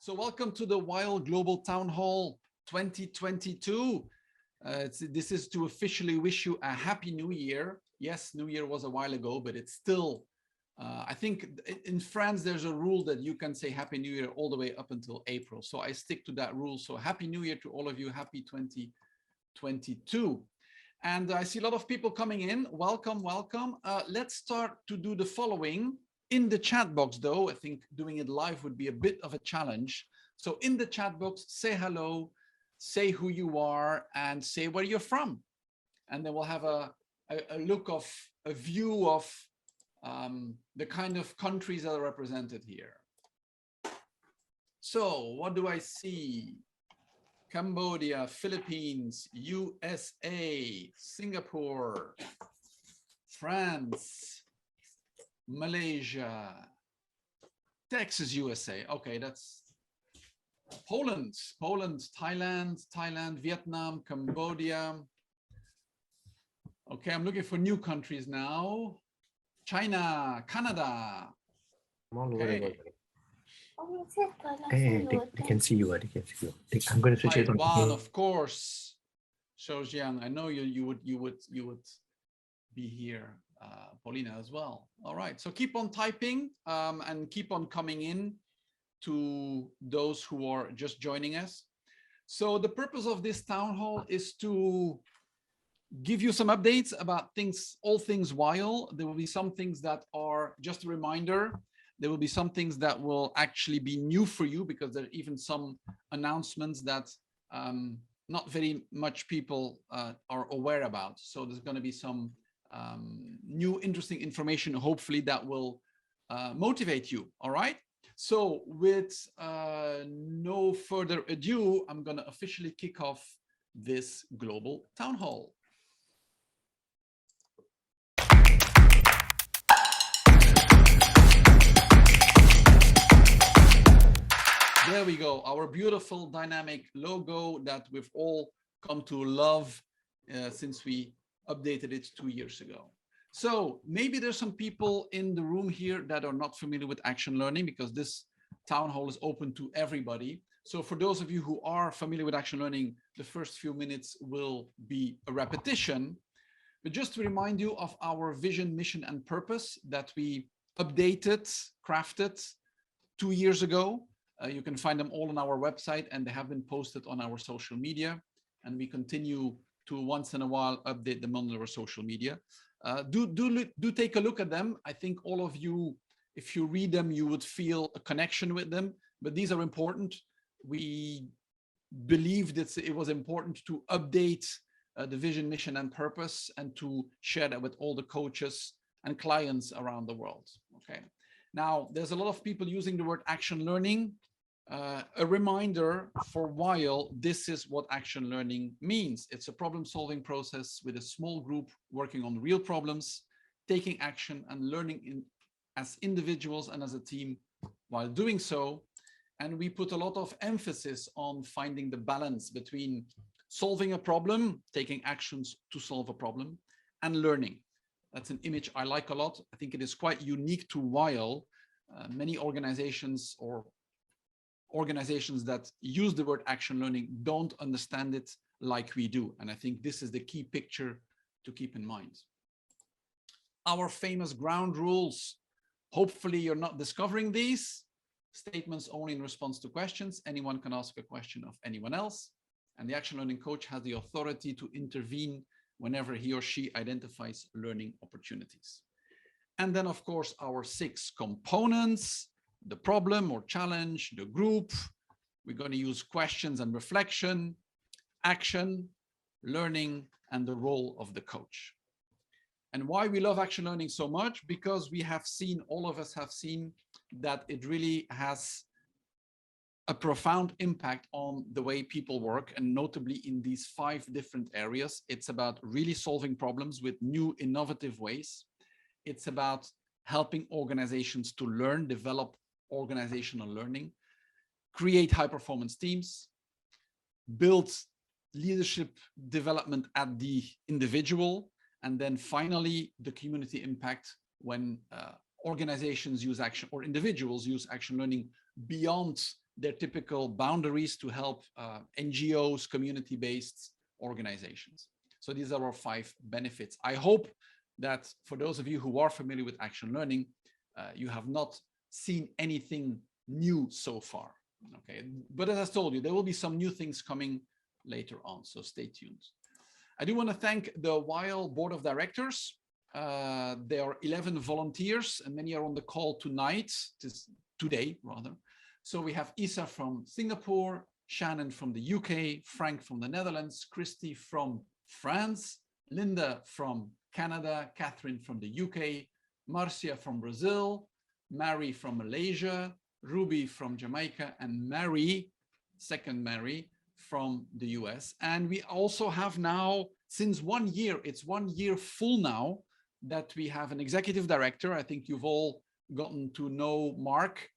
So welcome to the WIAL Global Town Hall 2022. This is to officially wish you a happy new year. Yes, New Year was a while ago, but it's still, I think in France, there's a rule that you can say Happy New Year all the way up until April. So I stick to that rule. So Happy New Year to all of you. Happy 2022. And I see a lot of people coming in. Welcome, welcome. Let's start to do the following. In the chat box, though, I think doing it live would be a bit of a challenge. So in the chat box, say hello, say who you are, and say where you're from. And then we'll have a view of the kind of countries that are represented here. So what do I see? Cambodia, Philippines, USA, Singapore, France, Malaysia, Texas, USA. Okay, that's Poland, Thailand, Vietnam, Cambodia. Okay, I'm looking for new countries now. China, Canada. Okay. Hey, they can see you. They can see you. I'm going to switch it on. Taiwan, of course. Zhoujiang, I know you would be here. Paulina as well. All right, so keep on typing and keep on coming in to those who are just joining us. So the purpose of this town hall is to give you some updates about things, all things WIAL. There will be some things that are just a reminder. There will be some things that will actually be new for you because there are even some announcements that not very much people are aware about. So there's going to be some new interesting information, hopefully that will motivate you. All right. So with no further ado, I'm going to officially kick off this global town hall. There we go. Our beautiful dynamic logo that we've all come to love since we updated it 2 years ago. So maybe there's some people in the room here that are not familiar with action learning because this town hall is open to everybody. So for those of you who are familiar with action learning, the first few minutes will be a repetition. But just to remind you of our vision, mission, and purpose that we updated, crafted 2 years ago. You can find them all on our website and they have been posted on our social media. And we continue to once in a while update them on our social media. Do take a look at them. I think all of you, if you read them, you would feel a connection with them, but these are important. We believed that it was important to update the vision, mission, and purpose and to share that with all the coaches and clients around the world. Okay. Now, there's a lot of people using the word action learning. A reminder for WIAL, this is what action learning means. It's a problem-solving process with a small group working on real problems, taking action and learning as individuals and as a team while doing so. And we put a lot of emphasis on finding the balance between solving a problem, taking actions to solve a problem, and learning. That's an image I like a lot. I think it is quite unique to WIAL. Many organizations or organizations that use the word action learning don't understand it like we do. And I think this is the key picture to keep in mind. Our famous ground rules. Hopefully you're not discovering these. Statements only in response to questions. Anyone can ask a question of anyone else. And the action learning coach has the authority to intervene whenever he or she identifies learning opportunities. And then, of course, our 6 components. The problem or challenge, the group. We're going to use questions and reflection, action, learning, and the role of the coach. And why we love action learning so much? Because we have seen, all of us have seen that it really has a profound impact on the way people work, and notably in these 5 different areas. It's about really solving problems with new innovative ways. It's about helping organizations to learn, develop organizational learning, create high-performance teams, build leadership development at the individual, and then finally the community impact when organizations use action or individuals use action learning beyond their typical boundaries to help NGOs, community-based organizations. So these are our 5 benefits. I hope that for those of you who are familiar with action learning, you have not seen anything new so far. Okay, but as I told you, there will be some new things coming later on, so stay tuned. I do want to thank the WIAL Board of Directors. There are 11 volunteers, and many are on the call tonight, today rather. So we have Isa from Singapore, Shannon from the UK, Frank from the Netherlands, Christy from France, Linda from Canada, Catherine from the UK, Marcia from Brazil, Mary from Malaysia, Ruby from Jamaica, and Mary, second Mary, from the US. And we also have now, since 1 year, it's 1 year full now, that we have an executive director. I think you've all gotten to know Mark,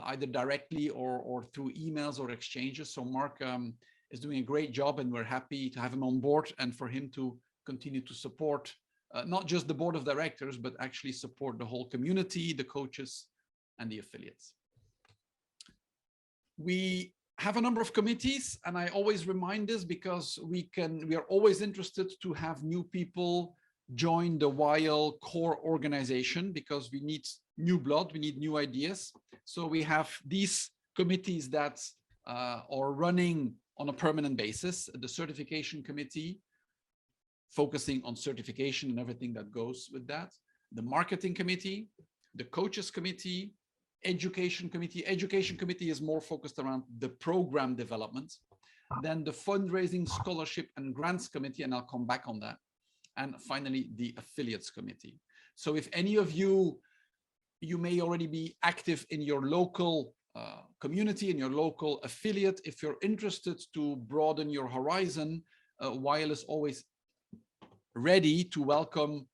either directly or through emails or exchanges. So Mark is doing a great job, and we're happy to have him on board and for him to continue to support not just the board of directors, but actually support the whole community, the coaches, and the affiliates. We have a number of committees, and I always remind this because we are always interested to have new people join the WIAL core organization, because we need new blood, we need new ideas. So we have these committees that are running on a permanent basis: the certification committee, focusing on certification and everything that goes with that; the marketing committee; the coaches committee; education committee. Education committee is more focused around the program development; then the fundraising, scholarship, and grants committee, and I'll come back on that; and finally the affiliates committee. So if any of you may already be active in your local community, in your local affiliate. If you're interested to broaden your horizon, WIAL is always ready to welcome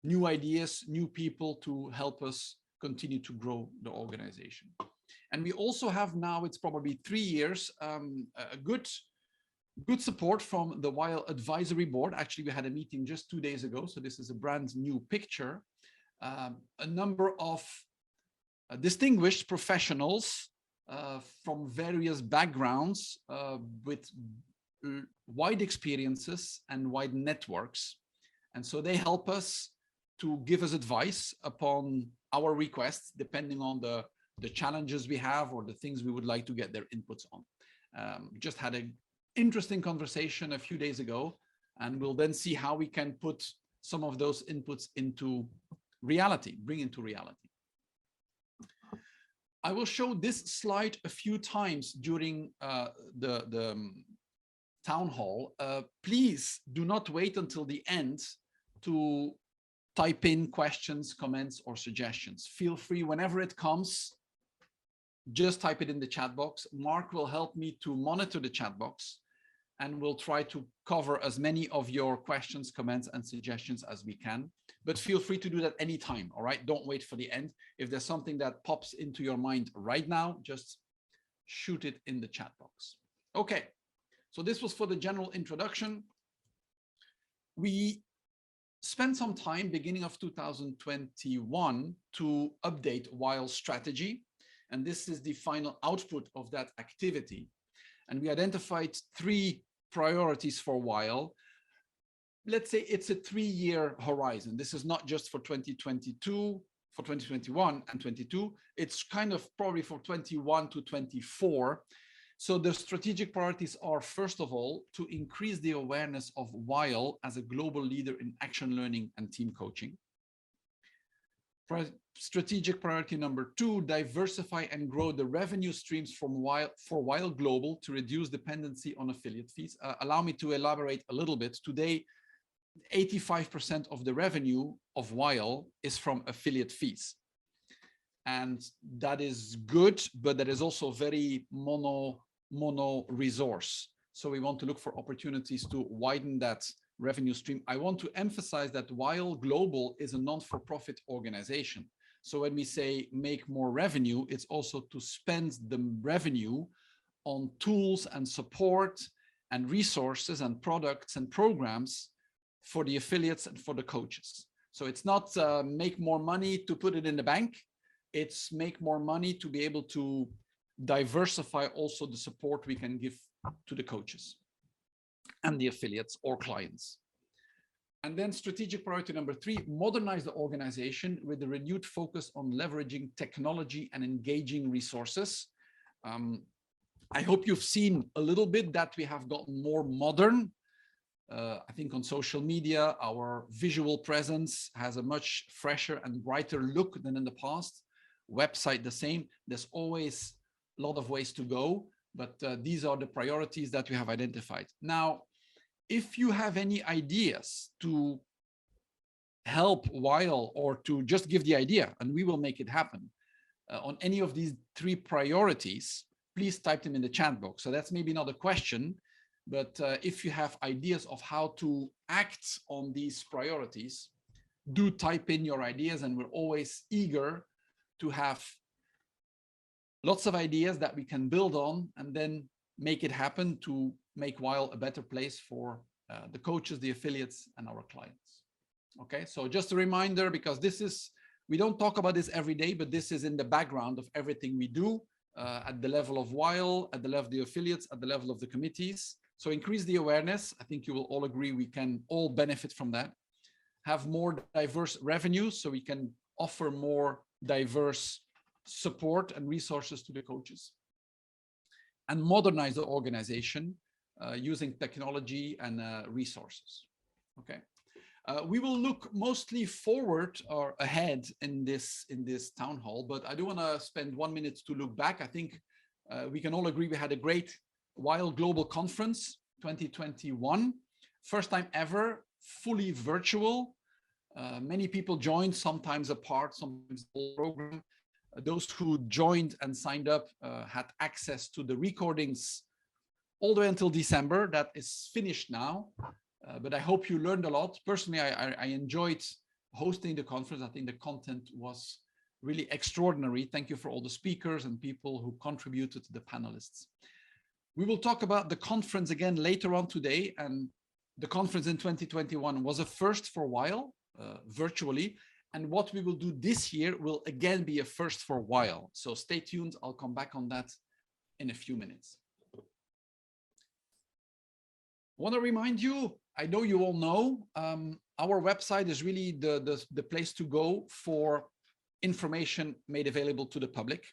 new ideas, new people to help us continue to grow the organization. And we also have now, it's probably 3 years, a good support from the WIAL advisory board. Actually, we had a meeting just 2 days ago, so this is a brand new picture. A number of distinguished professionals from various backgrounds with wide experiences and wide networks. And so they help us to give us advice upon our requests, depending on the challenges we have or the things we would like to get their inputs on. Just had an interesting conversation a few days ago, and we'll then see how we can put some of those inputs into reality, bring into reality. I will show this slide a few times during the town hall. Please do not wait until the end to type in questions, comments, or suggestions. Feel free whenever it comes, just type it in the chat box. Mark will help me to monitor the chat box, and we'll try to cover as many of your questions, comments, and suggestions as we can. But feel free to do that anytime, all right? Don't wait for the end. If there's something that pops into your mind right now, just shoot it in the chat box. Okay, so this was for the general introduction. We spent some time, beginning of 2021, to update WIAL strategy. And this is the final output of that activity. And we identified 3 priorities for WIAL. Let's say it's a 3-year horizon. This is not just for 2022, for 2021 and 22. It's kind of probably for 21 to 24. So the strategic priorities are, first of all, to increase the awareness of WIAL as a global leader in action learning and team coaching. Strategic priority number 2, diversify and grow the revenue streams from WIAL Global to reduce dependency on affiliate fees. Allow me to elaborate a little bit. Today, 85% of the revenue of WIAL is from affiliate fees. And that is good, but that is also very mono resource. So we want to look for opportunities to widen that revenue stream. I want to emphasize that WIAL Global is a non-for-profit organization. So when we say make more revenue, it's also to spend the revenue on tools and support and resources and products and programs for the affiliates and for the coaches. So it's not make more money to put it in the bank. It's make more money to be able to diversify also the support we can give to the coaches and the affiliates or clients. And then strategic priority number 3, modernize the organization with a renewed focus on leveraging technology and engaging resources. I hope you've seen a little bit that we have gotten more modern. I think on social media, our visual presence has a much fresher and brighter look than in the past. Website the same. There's always a lot of ways to go, but these are the priorities that we have identified. Now, if you have any ideas to help WIAL or to just give the idea, and we will make it happen on any of these 3 priorities, please type them in the chat box. So that's maybe not a question, but if you have ideas of how to act on these priorities, do type in your ideas, and we're always eager to have lots of ideas that we can build on and then make it happen to make WIAL a better place for the coaches, the affiliates, and our clients. Okay, so just a reminder, because this is, we don't talk about this every day, but this is in the background of everything we do at the level of WIAL, at the level of the affiliates, at the level of the committees. So increase the awareness. I think you will all agree we can all benefit from that. Have more diverse revenues so we can offer more diverse support and resources to the coaches. And modernize the organization using technology and resources. Okay. We will look mostly forward or ahead in this town hall, but I do want to spend 1 minute to look back. I think we can all agree we had a great WIAL Global Conference 2021, first time ever, fully virtual. Many people joined, sometimes apart, sometimes the whole program. Those who joined and signed up had access to the recordings all the way until December. That is finished now. But I hope you learned a lot. Personally, I enjoyed hosting the conference. I think the content was really extraordinary. Thank you for all the speakers and people who contributed to the panelists. We will talk about the conference again later on today. And the conference in 2021 was a first for WIAL, virtually. And what we will do this year will again be a first for WIAL. So stay tuned. I'll come back on that in a few minutes. I want to remind you, I know you all know, our website is really the place to go for information made available to the public.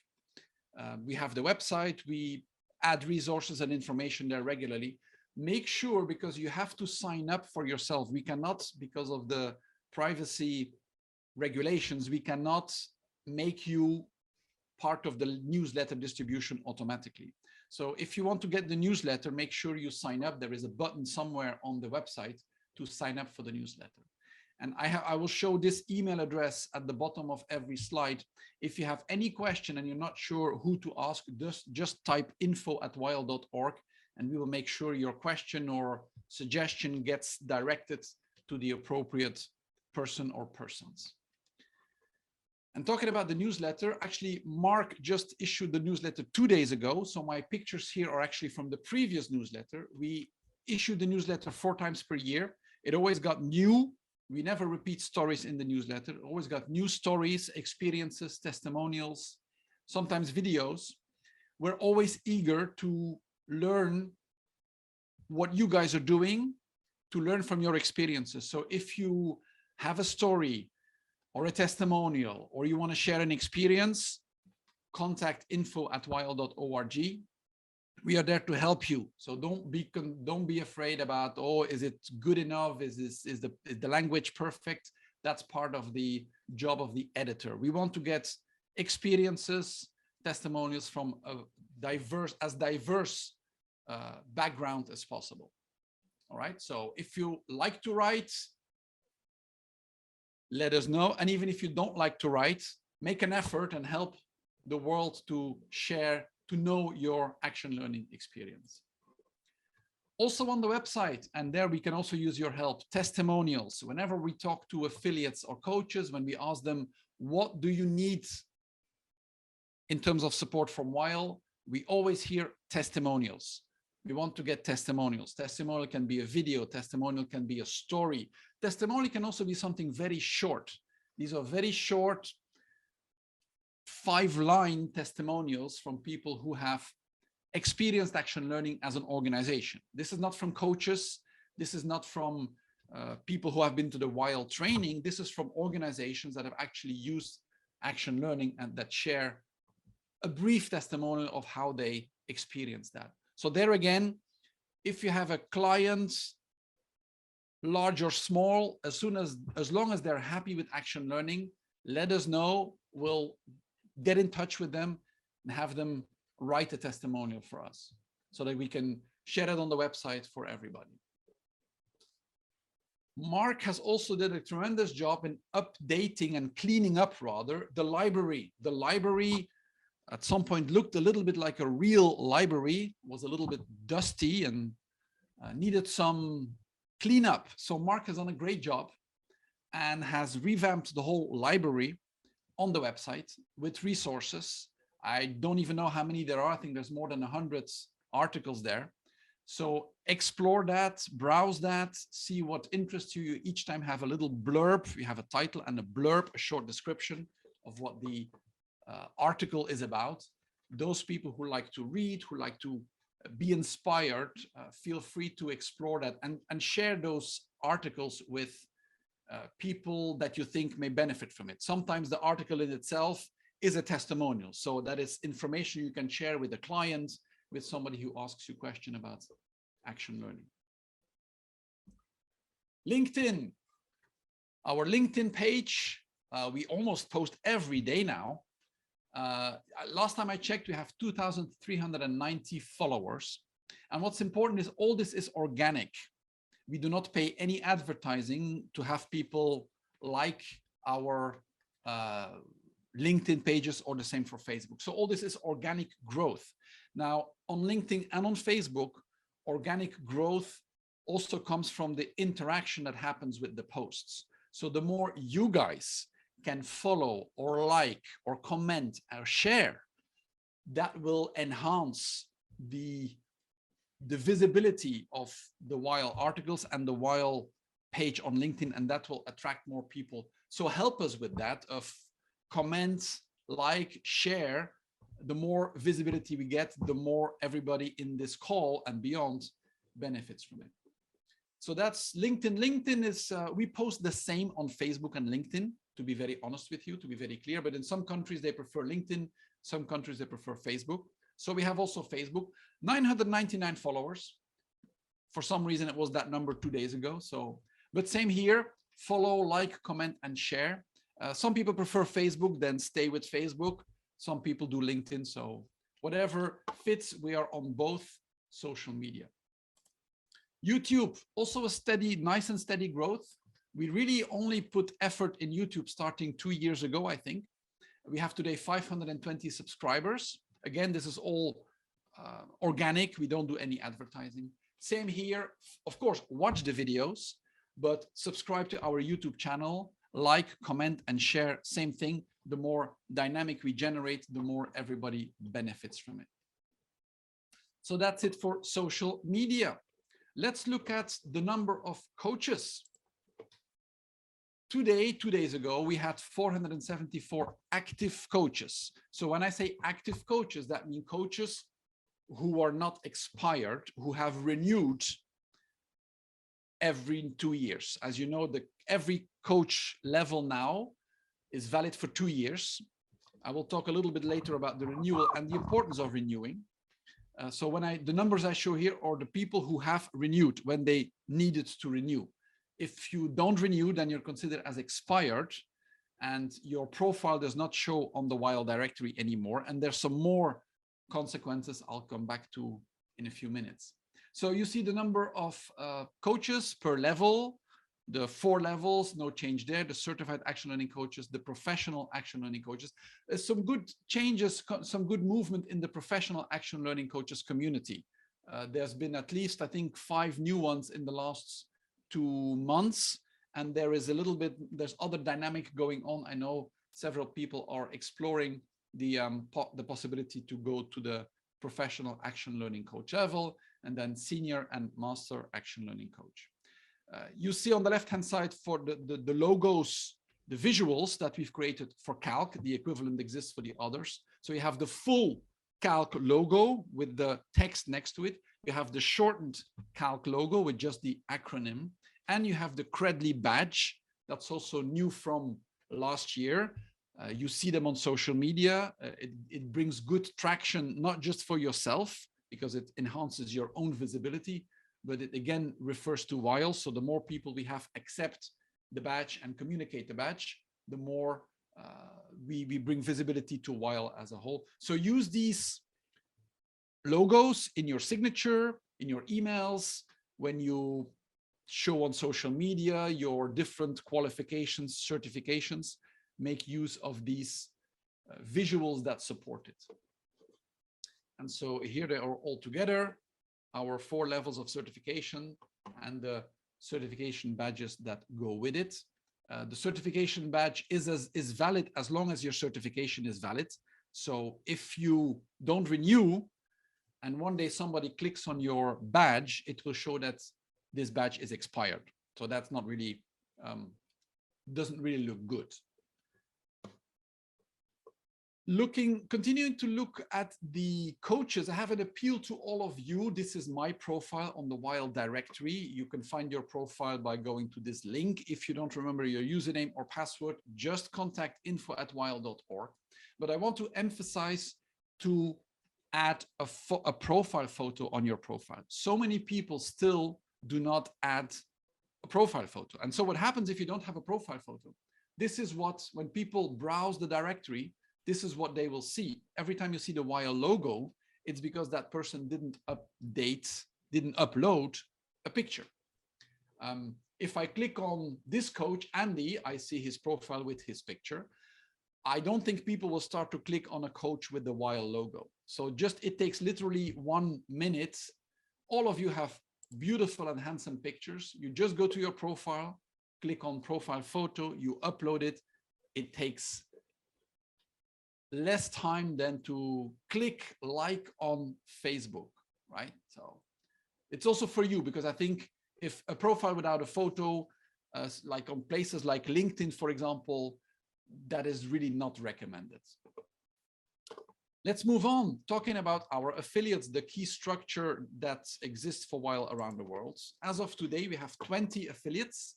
We have the website, we add resources and information there regularly. Make sure, because you have to sign up for yourself. We cannot, because of the privacy regulations, we cannot make you part of the newsletter distribution automatically. So if you want to get the newsletter, make sure you sign up. There is a button somewhere on the website to sign up for the newsletter. And I will show this email address at the bottom of every slide. If you have any question and you're not sure who to ask, just type info@wial.org and we will make sure your question or suggestion gets directed to the appropriate person or persons. And talking about the newsletter, actually, Mark just issued the newsletter 2 days ago. So my pictures here are actually from the previous newsletter. We issued the newsletter 4 times per year. It always got new. We never repeat stories in the newsletter. It always got new stories, experiences, testimonials, sometimes videos. We're always eager to learn what you guys are doing, to learn from your experiences. So if you have a story, or a testimonial, or you want to share an experience, contact info@wial.org. We are there to help you. So don't be afraid about, oh, is it good enough? Is the language perfect? That's part of the job of the editor. We want to get experiences, testimonials from a diverse background as possible. All right. So if you like to write, let us know. And even if you don't like to write, make an effort and help the world to share, to know your action learning experience. Also on the website, and there we can also use your help, testimonials. Whenever we talk to affiliates or coaches, when we ask them, what do you need in terms of support from WIAL, we always hear testimonials. We want to get testimonials. Testimonial can be a video, testimonial can be a story. Testimonial can also be something very short. These are very short, 5-line testimonials from people who have experienced action learning as an organization. This is not from coaches. This is not from people who have been to the WIAL training. This is from organizations that have actually used action learning and that share a brief testimonial of how they experience that. So there again, if you have a client, large or small, as long as they're happy with action learning, let us know. We'll get in touch with them and have them write a testimonial for us so that we can share it on the website for everybody. Mark has also did a tremendous job in updating and cleaning up, rather, the library. The library at some point looked a little bit like a real library, was a little bit dusty and needed some cleanup. So Mark has done a great job and has revamped the whole library on the website with resources. I don't even know how many there are. I think there's more than 100 articles there. So explore that, browse that, see what interests you. You each time have a little blurb. You have a title and a blurb, a short description of what the article is about. Those people who like to read, who like to be inspired, feel free to explore that and share those articles with people that you think may benefit from it. Sometimes the article in itself is a testimonial. So that is information you can share with a client, with somebody who asks you a question about action learning. LinkedIn, our LinkedIn page, we almost post every day now. Last time I checked, we have 2,390 followers. And what's important is all this is organic. We do not pay any advertising to have people like our LinkedIn pages, or the same for Facebook. So all this is organic growth. Now, on LinkedIn and on Facebook, organic growth also comes from the interaction that happens with the posts. So the more you guys can follow or like or comment or share, that will enhance the visibility of the WIAL articles and the WIAL page on LinkedIn, and that will attract more people. So help us with that, of comment, like, share. The more visibility we get, the more everybody in this call and beyond benefits from it. So that's LinkedIn. LinkedIn is, we post the same on Facebook and LinkedIn, to be very honest with you, to be very clear, but in some countries they prefer LinkedIn, some countries they prefer Facebook. So we have also Facebook, 999 followers. For some reason, it was that number 2 days ago. So, but same here, follow, like, comment, and share. Some people prefer Facebook, then stay with Facebook. Some people do LinkedIn. So whatever fits, we are on both social media. YouTube, also a steady, nice and steady growth. We really only put effort in YouTube starting 2 years ago, I think. We have today 520 subscribers. Again, this is all organic. We don't do any advertising. Same here. Of course, watch the videos, but subscribe to our YouTube channel, like, comment, and share. Same thing. The more dynamic we generate, the more everybody benefits from it. So that's it for social media. Let's look at the number of coaches. Today, 2 days ago, we had 474 active coaches. So when I say active coaches, that means coaches who are not expired, who have renewed every 2 years. As you know, every coach level now is valid for 2 years. I will talk a little bit later about the renewal and the importance of renewing. So the numbers I show here are the people who have renewed when they needed to renew. If you don't renew, then you're considered as expired and your profile does not show on the WIAL directory anymore. And there's some more consequences I'll come back to in a few minutes. So you see the number of coaches per level, the 4 levels, no change there, the certified action learning coaches, the professional action learning coaches. There's some good changes, some good movement in the professional action learning coaches community. There's been at least, I think, 5 new ones in the last 2 months. And there is a little bit, there's other dynamic going on. I know several people are exploring the possibility to go to the professional action learning coach level, and then senior and master action learning coach. You see on the left-hand side for the logos the visuals that we've created for Calc. The equivalent exists for the others. So you have the full Calc logo with the text next to it. You have the shortened Calc logo with just the acronym. And you have the Credly badge. That's also new from last year. You see them on social media. It brings good traction, not just for yourself, because it enhances your own visibility, but it again refers to WIAL. So the more people we have accept the badge and communicate the badge, the more we bring visibility to WIAL as a whole. So use these logos in your signature, in your emails, when you show on social media your different qualifications, certifications. Make use of these visuals that support it. And so here they are all together, our 4 levels of certification and the certification badges that go with it. The certification badge is valid as long as your certification is valid. So if you don't renew and one day somebody clicks on your badge, it will show that this badge is expired. So that's not really, doesn't really look good. Continuing to look at the coaches, I have an appeal to all of you. This is my profile on the WIAL directory. You can find your profile by going to this link. If you don't remember your username or password, just contact info@wial.org. But I want to emphasize to add a profile photo on your profile. So many people still do not add a profile photo. And so what happens if you don't have a profile photo? This is what, when people browse the directory, this is what they will see. Every time you see the WIAL logo, it's because that person didn't upload a picture. If I click on this coach, Andy, I see his profile with his picture. I don't think people will start to click on a coach with the WIAL logo. So it takes literally 1 minute. All of you have beautiful and handsome pictures. You just go to your profile, click on profile photo, you upload it. It takes less time than to click like on Facebook, right? So it's also for you, because I think if a profile without a photo, like on places like LinkedIn, for example, that is really not recommended. Let's move on, talking about our affiliates, the key structure that exists for WIAL around the world. As of today, we have 20 affiliates.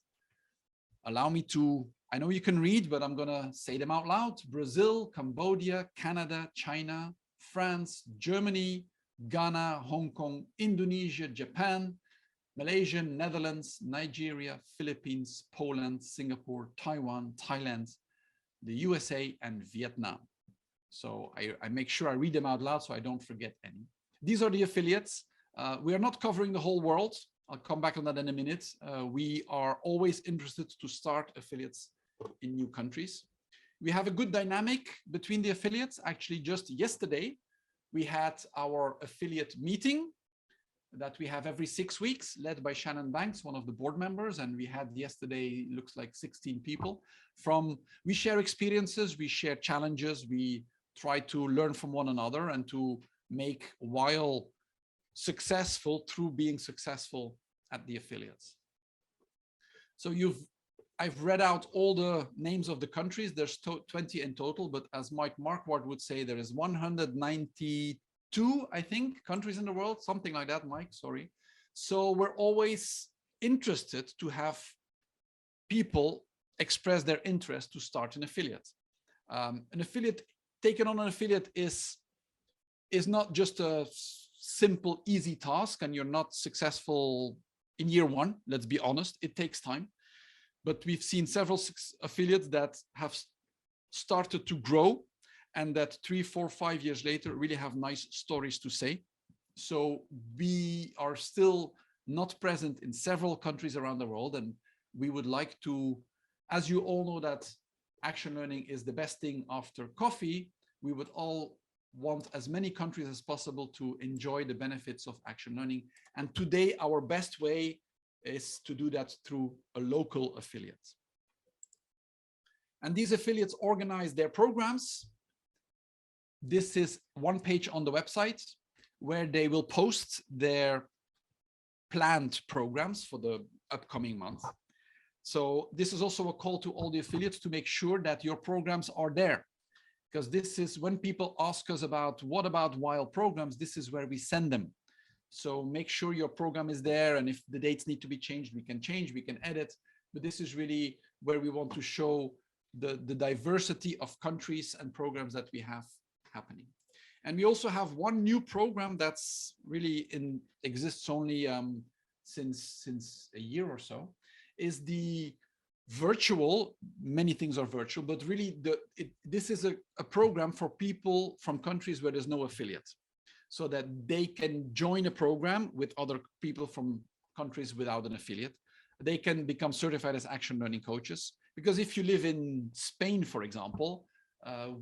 Allow me to, I know you can read, but I'm gonna say them out loud. Brazil, Cambodia, Canada, China, France, Germany, Ghana, Hong Kong, Indonesia, Japan, Malaysia, Netherlands, Nigeria, Philippines, Poland, Singapore, Taiwan, Thailand, the USA, and Vietnam. So I make sure I read them out loud so I don't forget any. These are the affiliates. We are not covering the whole world. I'll come back on that in a minute. We are always interested to start affiliates in new countries. We have a good dynamic between the affiliates. Actually, just yesterday, we had our affiliate meeting that we have every 6 weeks, led by Shannon Banks, one of the board members. And we had yesterday, looks like 16 people. We share experiences, we share challenges, we try to learn from one another and to make WIAL successful through being successful at the affiliates. So I've read out all the names of the countries. There's 20 in total, but as Mike Marquardt would say, there is 192, I think, countries in the world, something like that, Mike, sorry. So we're always interested to have people express their interest to start an affiliate. Taking on an affiliate is not just a simple, easy task, and you're not successful in year 1. Let's be honest, it takes time. But we've seen several affiliates that have started to grow and that 3, 4, 5 years later really have nice stories to say. So we are still not present in several countries around the world, and we would like to, as you all know that action learning is the best thing after coffee, we would all want as many countries as possible to enjoy the benefits of action learning. And today, our best way is to do that through a local affiliate. And these affiliates organize their programs. This is one page on the website where they will post their planned programs for the upcoming month. So this is also a call to all the affiliates to make sure that your programs are there, because this is when people ask us about what about WIAL programs, this is where we send them. So make sure your program is there, and if the dates need to be changed, we can change, we can edit, but this is really where we want to show the diversity of countries and programs that we have happening. And we also have one new program that's really exists only since a year or so, is the virtual, many things are virtual, but really this is a program for people from countries where there's no affiliate, so that they can join a program with other people from countries without an affiliate. They can become certified as action learning coaches, because if you live in Spain, for example,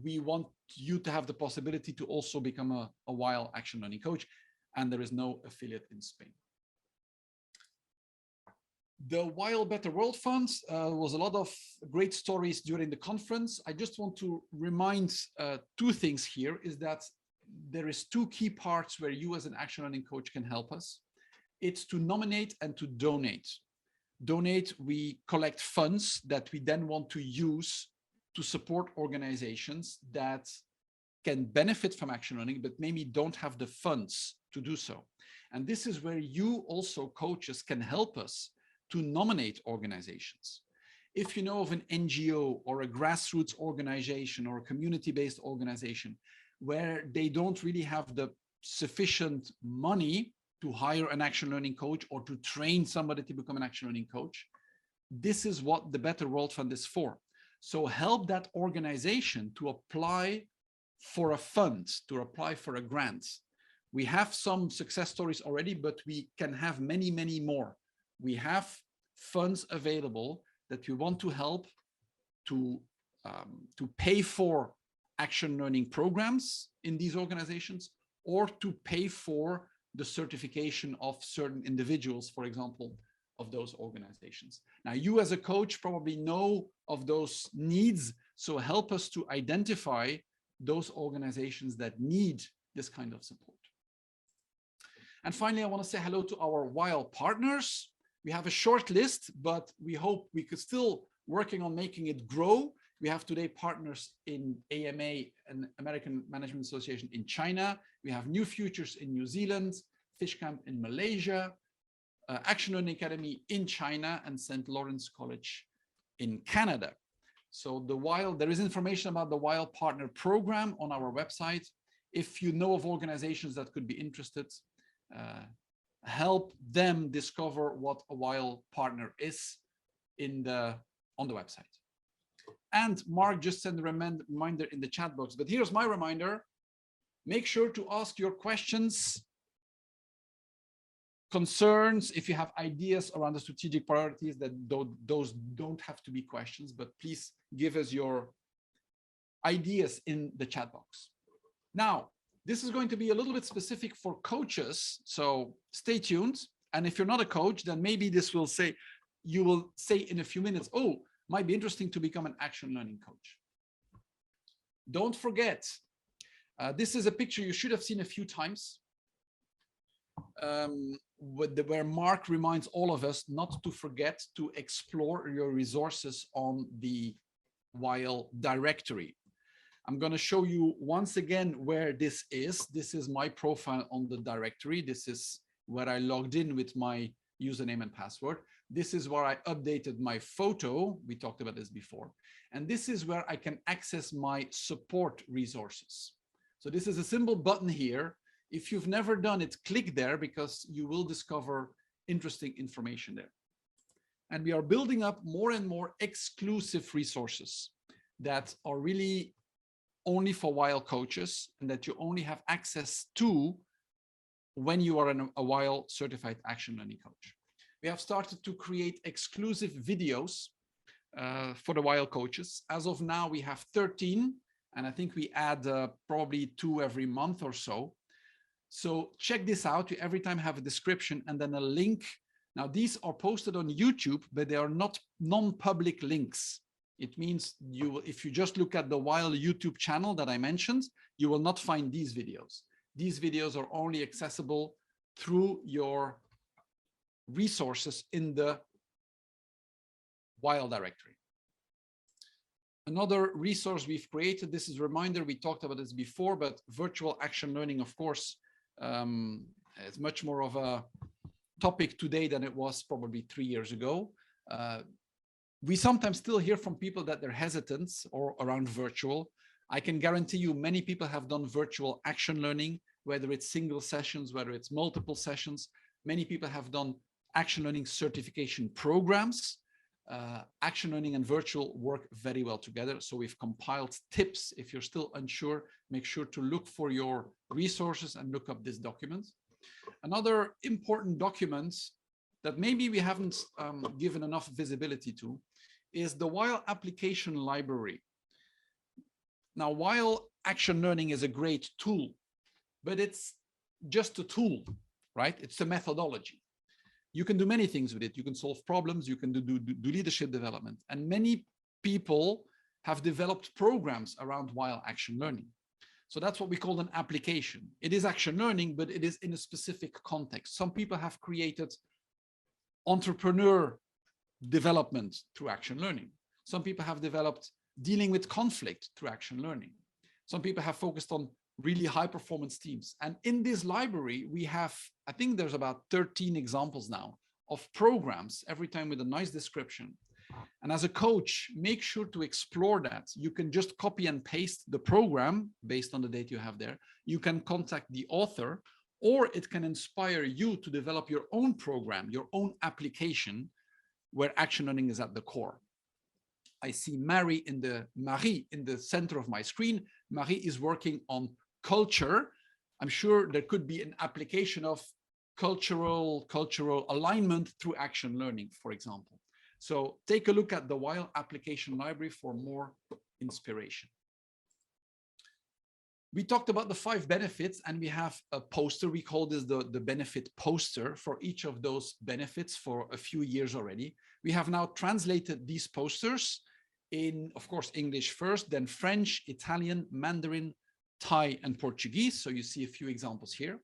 we want you to have the possibility to also become a WIAL action learning coach, and there is no affiliate in Spain. The WIAL Better World Funds was a lot of great stories during the conference. I just want to remind two things here, is that there is two key parts where you as an action learning coach can help us. It's to nominate and to donate. Donate, we collect funds that we then want to use to support organizations that can benefit from action learning, but maybe don't have the funds to do so. And this is where you also, coaches, can help us to nominate organizations. If you know of an NGO or a grassroots organization or a community-based organization where they don't really have the sufficient money to hire an action learning coach or to train somebody to become an action learning coach, this is what the Better World Fund is for. So help that organization to apply for a fund, to apply for a grant. We have some success stories already, but we can have many, many more. We have funds available that we want to help to pay for action learning programs in these organizations, or to pay for the certification of certain individuals, for example, of those organizations. Now, you as a coach probably know of those needs, so help us to identify those organizations that need this kind of support. And finally, I want to say hello to our WIAL partners. We have a short list, but we hope we could still working on making it grow. We have today partners in AMA, and American Management Association in China. We have New Futures in New Zealand, Fish Camp in Malaysia, Action Learning Academy in China, and St. Lawrence College in Canada. So the WIAL, there is information about the WIAL Partner Program on our website. If you know of organizations that could be interested, help them discover what a WIAL partner is on the website. And Mark just sent a reminder in the chat box, but here's my reminder. Make sure to ask your questions, concerns, if you have ideas around the strategic priorities, that those don't have to be questions, but please give us your ideas in the chat box. Now, this is going to be a little bit specific for coaches, so stay tuned. And if you're not a coach, then maybe this will say, you will say in a few minutes, oh, might be interesting to become an action learning coach. Don't forget, this is a picture you should have seen a few times, where Mark reminds all of us not to forget to explore your resources on the WIAL directory. I'm going to show you once again where this is. This is my profile on the directory. This is where I logged in with my username and password. This is where I updated my photo. We talked about this before. And this is where I can access my support resources. So this is a simple button here. If you've never done it, click there, because you will discover interesting information there. And we are building up more and more exclusive resources that are really only for WIAL coaches, and that you only have access to when you are a WIAL certified action learning coach. We have started to create exclusive videos for the WIAL coaches. As of now, we have 13, and I think we add probably 2 every month or so. So check this out. We every time have a description and then a link. Now, these are posted on YouTube, but they are not non-public links. It means if you just look at the WIAL YouTube channel that I mentioned, you will not find these videos. These videos are only accessible through your resources in the WIAL directory. Another resource we've created, this is a reminder, we talked about this before, but virtual action learning, of course, is much more of a topic today than it was probably 3 years ago. We sometimes still hear from people that they're hesitant or around virtual. I can guarantee you many people have done virtual action learning, whether it's single sessions, whether it's multiple sessions. Many people have done action learning certification programs. Action learning and virtual work very well together. So we've compiled tips. If you're still unsure, make sure to look for your resources and look up this document. Another important document that maybe we haven't given enough visibility to is the WIAL application library. Now, WIAL action learning is a great tool, but it's just a tool, right? It's a methodology. You can do many things with it. You can solve problems, you can do leadership development. And many people have developed programs around WIAL action learning. So that's what we call an application. It is action learning, but it is in a specific context. Some people have created entrepreneur development through action learning. Some people have developed dealing with conflict through action learning. Some people have focused on really high performance teams. And in this library, we have, I think there's about 13 examples now of programs, every time with a nice description. And as a coach, make sure to explore that. You can just copy and paste the program based on the data you have there. You can contact the author, or it can inspire you to develop your own program, your own application, where action learning is at the core. I see Marie in the center of my screen. Marie is working on culture. I'm sure there could be an application of cultural alignment through action learning, for example. So take a look at the WIAL application library for more inspiration. We talked about the 5 benefits, and we have a poster. We call this the benefit poster for each of those benefits for a few years already. We have now translated these posters in, of course, English first, then French, Italian, Mandarin, Thai, and Portuguese. So you see a few examples here.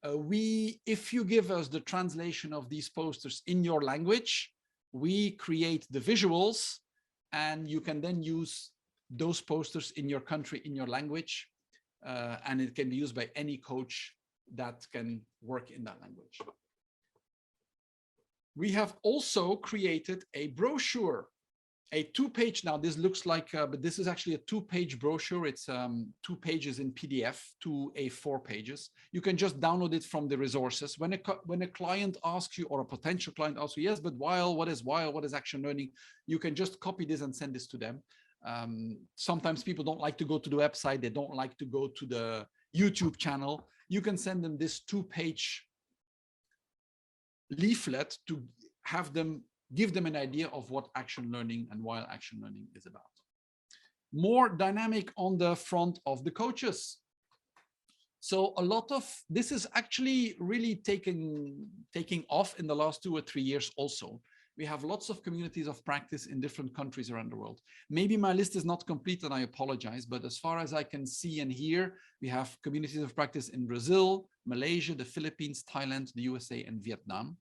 If you give us the translation of these posters in your language, we create the visuals, and you can then use those posters in your country, in your language, and it can be used by any coach that can work in that language. We have also created a brochure, a 2-page. Now this looks like, but this is actually a 2-page brochure. It's 2 pages in PDF, 2 A4 pages. You can just download it from the resources. When a client asks you, or a potential client asks you, yes, but WIAL, what is action learning? You can just copy this and send this to them. Sometimes people don't like to go to the website. They don't like to go to the YouTube channel. You can send them this 2-page leaflet to have them, give them an idea of what action learning and WIAL action learning is about. More dynamic on the front of the coaches. So a lot of this is actually really taking off in the last 2 or 3 years also. We have lots of communities of practice in different countries around the world. Maybe my list is not complete, and I apologize, but as far as I can see and hear, we have communities of practice in Brazil, Malaysia, the Philippines, Thailand, the USA, and Vietnam.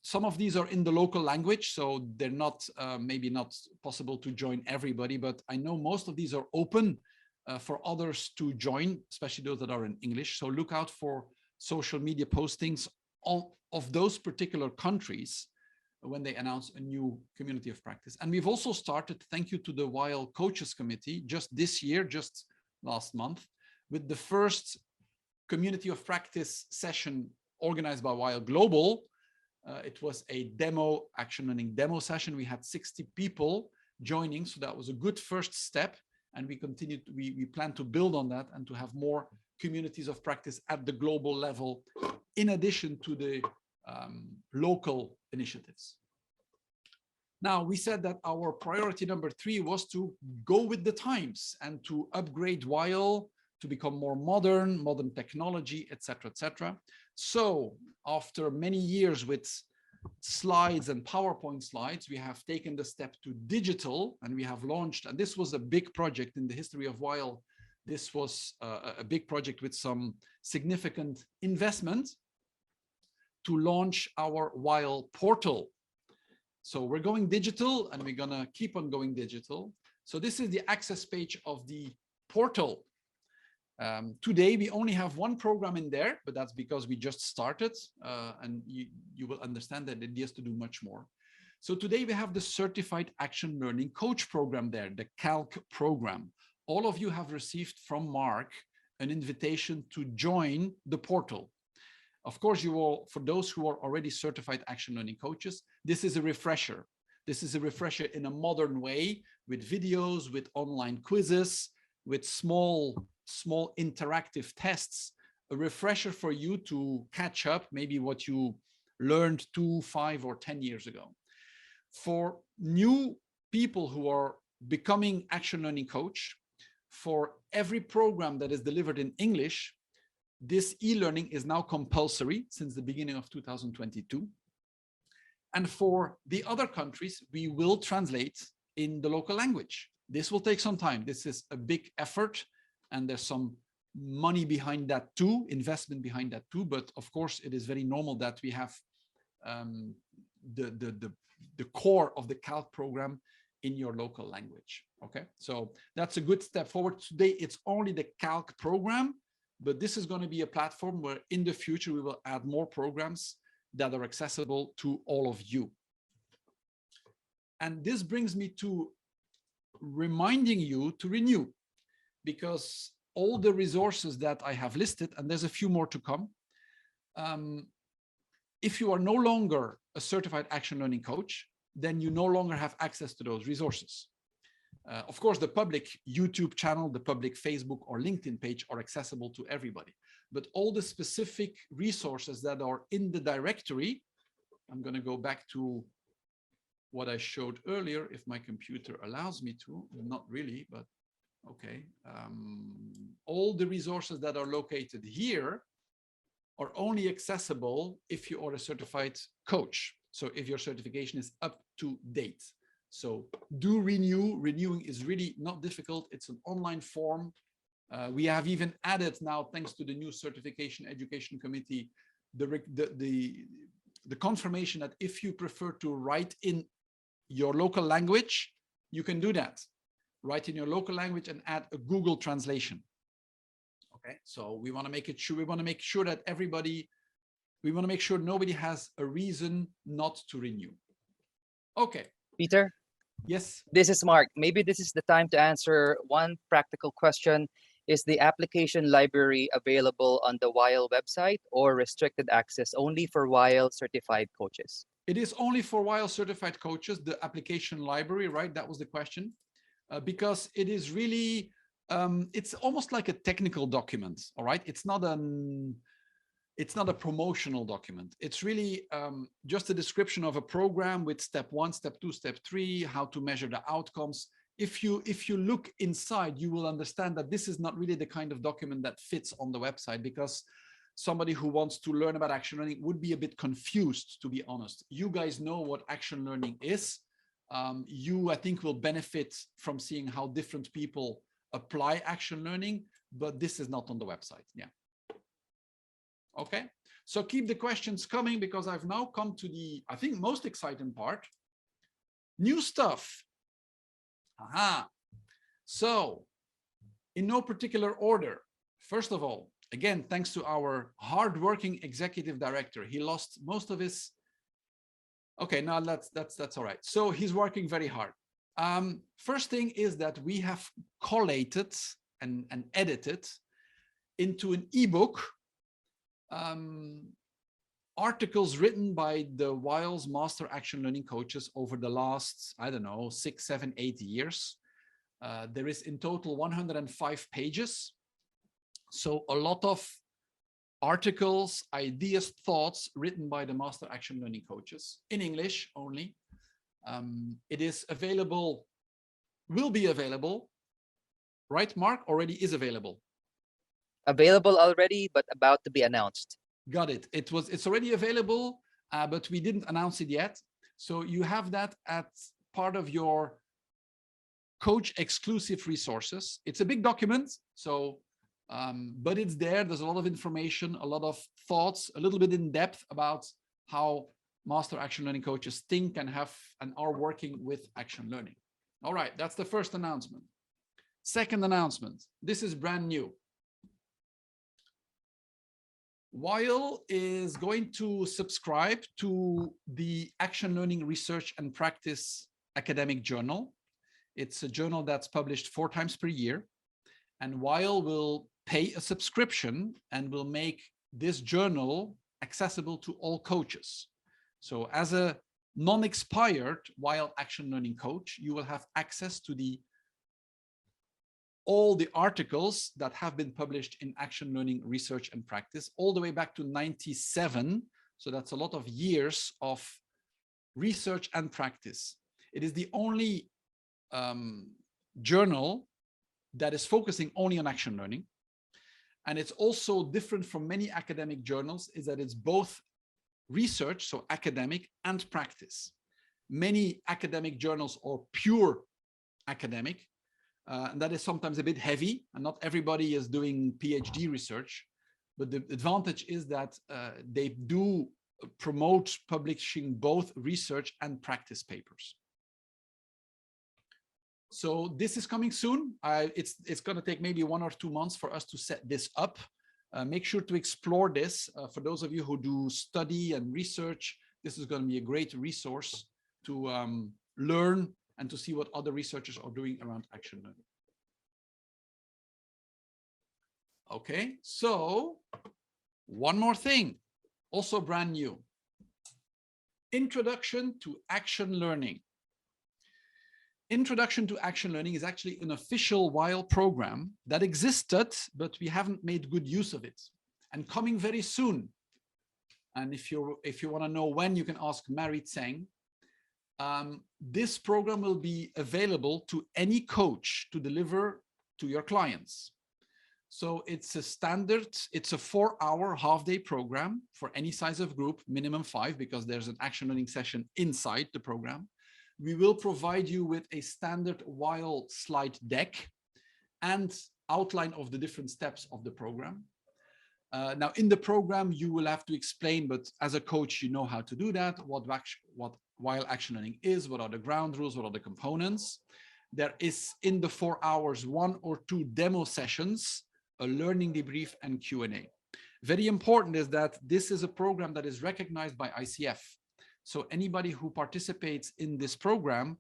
Some of these are in the local language, so they're not maybe not possible to join everybody, but I know most of these are open for others to join, especially those that are in English. So look out for social media postings of those particular countries when they announce a new community of practice. And we've also started, thank you to the WIAL Coaches Committee, just this year, just last month, with the first community of practice session organized by WIAL Global. It was a demo, action learning demo session. We had 60 people joining, so that was a good first step. And we continued, we plan to build on that and to have more communities of practice at the global level, in addition to the local initiatives. Now, we said that our priority number 3 was to go with the times and to upgrade WIAL to become more modern technology, etc., etc. So after many years with slides and PowerPoint slides, we have taken the step to digital, and we have launched, and this was a big project in the history of WIAL. This was a big project with some significant investment to launch our WIAL portal. So we're going digital and we're gonna keep on going digital. So this is the access page of the portal. Today, we only have one program in there, but that's because we just started, and you will understand that it needs to do much more. So today we have the Certified Action Learning Coach program there, the CALC program. All of you have received from Mark an invitation to join the portal. Of course, you will, for those who are already certified action learning coaches, this is a refresher. This is a refresher in a modern way with videos, with online quizzes, with small interactive tests, a refresher for you to catch up maybe what you learned 2, 5, or 10 years ago. For new people who are becoming action learning coach, for every program that is delivered in English, this e-learning is now compulsory since the beginning of 2022. And for the other countries, we will translate in the local language. This will take some time. This is a big effort, and there's some money behind that too, investment behind that too. But of course, it is very normal that we have the core of the CALC program in your local language. Okay, so that's a good step forward. Today, it's only the CALC program, but this is going to be a platform where in the future, we will add more programs that are accessible to all of you. And this brings me to reminding you to renew, because all the resources that I have listed, and there's a few more to come, if you are no longer a certified action learning coach, then you no longer have access to those resources. Of course, the public YouTube channel, the public Facebook or LinkedIn page are accessible to everybody, but all the specific resources that are in the directory, I'm going to go back to what I showed earlier, if my computer allows me to, not really, but okay. All the resources that are located here are only accessible if you are a certified coach. So if your certification is up to date. So do renew. Renewing is really not difficult. It's an online form. We have even added now, thanks to the new Certification Education Committee, the confirmation that if you prefer to write in your local language, you can do that. Write in your local language and add a Google translation. Okay, so we want to make it sure, we want to make sure that everybody, we want to make sure nobody has a reason not to renew. Okay. Peter? Yes. This is Mark. Maybe this is the time to answer one practical question. Is the application library available on the WIAL website or restricted access only for WIAL certified coaches? It is only for WIAL certified coaches, the application library, right? That was the question. Because it is really, it's almost like a technical document, all right? It's not a promotional document. It's really just a description of a program with step 1, step 2, step 3, how to measure the outcomes. If you look inside, you will understand that this is not really the kind of document that fits on the website, because somebody who wants to learn about action learning would be a bit confused, to be honest. You guys know what action learning is. You, I think, will benefit from seeing how different people apply action learning, but this is not on the website. Yeah. Okay, so keep the questions coming, because I've now come to the, I think, most exciting part. New stuff. Aha. So in no particular order, first of all, again, thanks to our hardworking executive director, he lost most of his. Okay, now that's all right. So he's working very hard. First thing is that we have collated and edited into an ebook articles written by the WIAL's Master Action Learning coaches over the last, I don't know, 6, 7, 8 years. There is in total 105 pages. So a lot of articles, ideas, thoughts written by the Master Action Learning coaches in English only. It is available, will be available, right, Mark? Already is available. Available already, but about to be announced. Got it. It's already available, but we didn't announce it yet. So you have that at part of your coach exclusive resources. It's a big document, so but it's there. There's a lot of information, a lot of thoughts, a little bit in depth about how Master Action Learning coaches think and have and are working with action learning. All right, that's the first announcement. Second announcement, this is brand new. WIAL is going to subscribe to the Action Learning Research and Practice academic journal. It's a journal that's published 4 times per year, and WIAL will pay a subscription and will make this journal accessible to all coaches. So as a non-expired WIAL Action Learning coach, you will have access to all the articles that have been published in Action Learning Research and Practice all the way back to 97. So that's a lot of years of research and practice. It is the only journal that is focusing only on action learning. And it's also different from many academic journals is that it's both research, so academic, and practice. Many academic journals are pure academic, and that is sometimes a bit heavy, and not everybody is doing PhD research. But the advantage is that they do promote publishing both research and practice papers. So this is coming soon. It's going to take maybe 1 or 2 months for us to set this up. Make sure to explore this. For those of you who do study and research, this is going to be a great resource to learn and to see what other researchers are doing around action learning. Okay, so one more thing, also brand new. Introduction to Action Learning. Introduction to Action Learning is actually an official WIAL program that existed, but we haven't made good use of it, and coming very soon. And if you want to know when, you can ask Mary Tseng. This program will be available to any coach to deliver to your clients. So it's a standard, it's a 4-hour half-day program for any size of group, minimum 5, because there's an action learning session inside the program. We will provide you with a standard WIAL slide deck and outline of the different steps of the program. Now, in the program, you will have to explain, but as a coach, you know how to do that, what WIAL action learning is, what are the ground rules, what are the components. There is, in the 4 hours, 1 or 2 demo sessions, a learning debrief and Q&A. Very important is that this is a program that is recognized by ICF. So anybody who participates in this program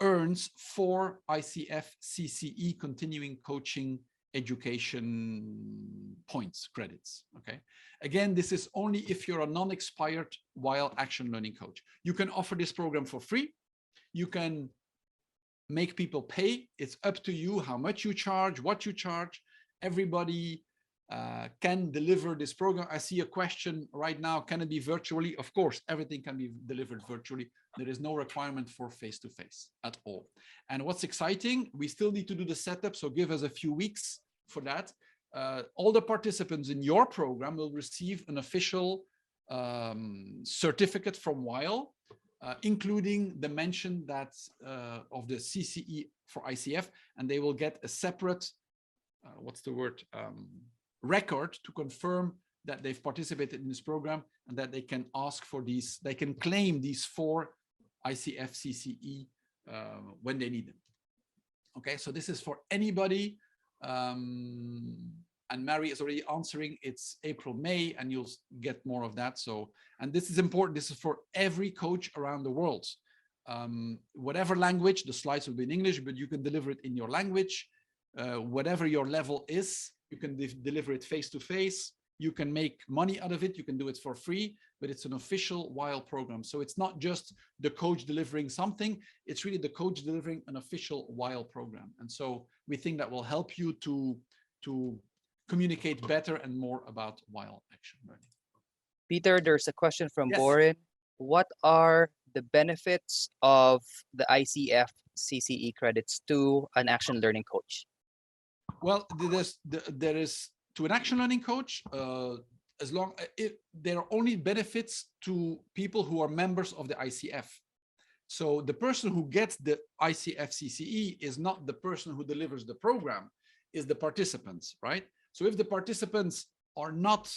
earns 4 ICF CCE continuing coaching education points, credits. Okay. Again, this is only if you're a non-expired WIAL action learning coach. You can offer this program for free. You can make people pay. It's up to you how much you charge, what you charge. Everybody can deliver this program. I see a question right now, can it be virtually? Of course, everything can be delivered virtually. There is no requirement for face-to-face at all. And what's exciting, we still need to do the setup, so give us a few weeks for that. All the participants in your program will receive an official certificate from WIAL, including the mention that of the CCE for ICF, and they will get a separate, what's the word, record to confirm that they've participated in this program and that they can ask for these, they can claim these 4 ICF CCE when they need them. Okay, so this is for anybody. And Mary is already answering, it's April, May, and you'll get more of that. So, and this is important, this is for every coach around the world. Whatever language, the slides will be in English, but you can deliver it in your language. Whatever your level is, you can deliver it face-to-face. You can make money out of it. You can do it for free, but it's an official WIAL program. So it's not just the coach delivering something. It's really the coach delivering an official WIAL program. And so we think that will help you to communicate better and more about WIAL action learning. Peter, there's a question from Yes. Borin. What are the benefits of the ICF CCE credits to an action learning coach? Well, there is to an action learning coach, as long there are only benefits to people who are members of the ICF. So the person who gets the ICF CCE is not the person who delivers the program, is the participants, right? So if the participants are not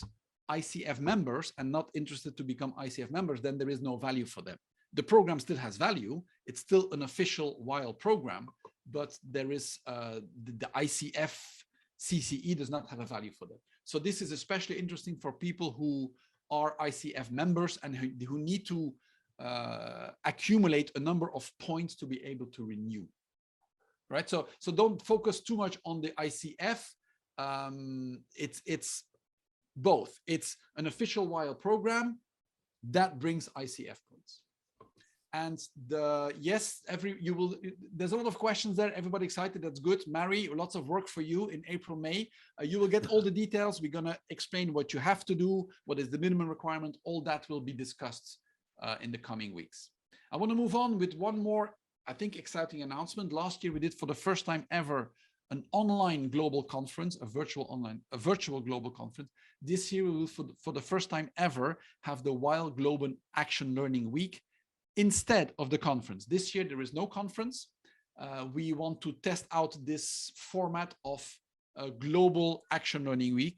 ICF members and not interested to become ICF members, then there is no value for them. The program still has value. It's still an official WIAL program, but there is the ICF CCE does not have a value for them. So this is especially interesting for people who are ICF members and who need to accumulate a number of points to be able to renew. Right. So don't focus too much on the ICF. It's both. It's an official WIAL program that brings ICF points. And there's a lot of questions there. Everybody excited. That's good. Mary, lots of work for you in April, May. You will get all the details. We're going to explain what you have to do, what is the minimum requirement. All that will be discussed in the coming weeks. I want to move on with one more, I think, exciting announcement. Last year, we did for the first time ever an online global conference, a virtual global conference. This year, we will, for the first time ever, have the WIAL Global Action Learning Week instead of the conference. This year, there is no conference. We want to test out this format of a Global Action Learning Week.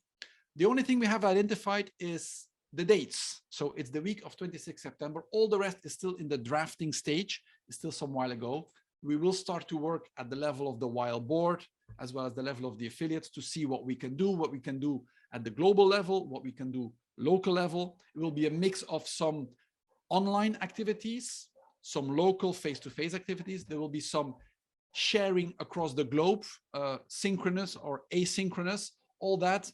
The only thing we have identified is the dates. So it's the week of 26 September. All the rest is still in the drafting stage. It's still some while ago. We will start to work at the level of the WIAL board, as well as the level of the affiliates, to see what we can do at the global level, what we can do local level. It will be a mix of some online activities, some local face-to-face activities. There will be some sharing across the globe, synchronous or asynchronous, all that.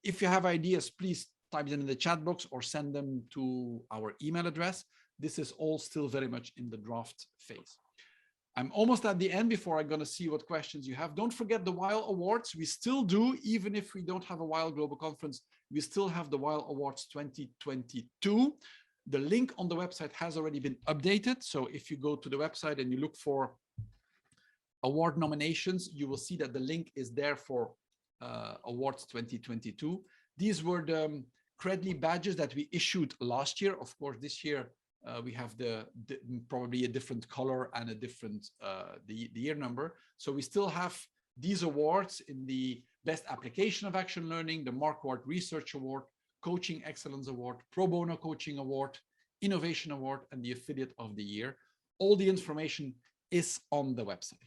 If you have ideas, please type them in the chat box or send them to our email address. This is all still very much in the draft phase. I'm almost at the end before I'm going to see what questions you have. Don't forget the WIAL Awards. We still do, even if we don't have a WIAL Global Conference, we still have the WIAL Awards 2022. The link on the website has already been updated. So if you go to the website and you look for award nominations, you will see that the link is there for Awards 2022. These were the Credly badges that we issued last year. Of course, this year we have probably a different color and a different the year number. So we still have these awards in the Best Application of Action Learning, the Marquardt Research Award, Coaching Excellence Award, Pro Bono Coaching Award, Innovation Award, and the Affiliate of the Year. All the information is on the website.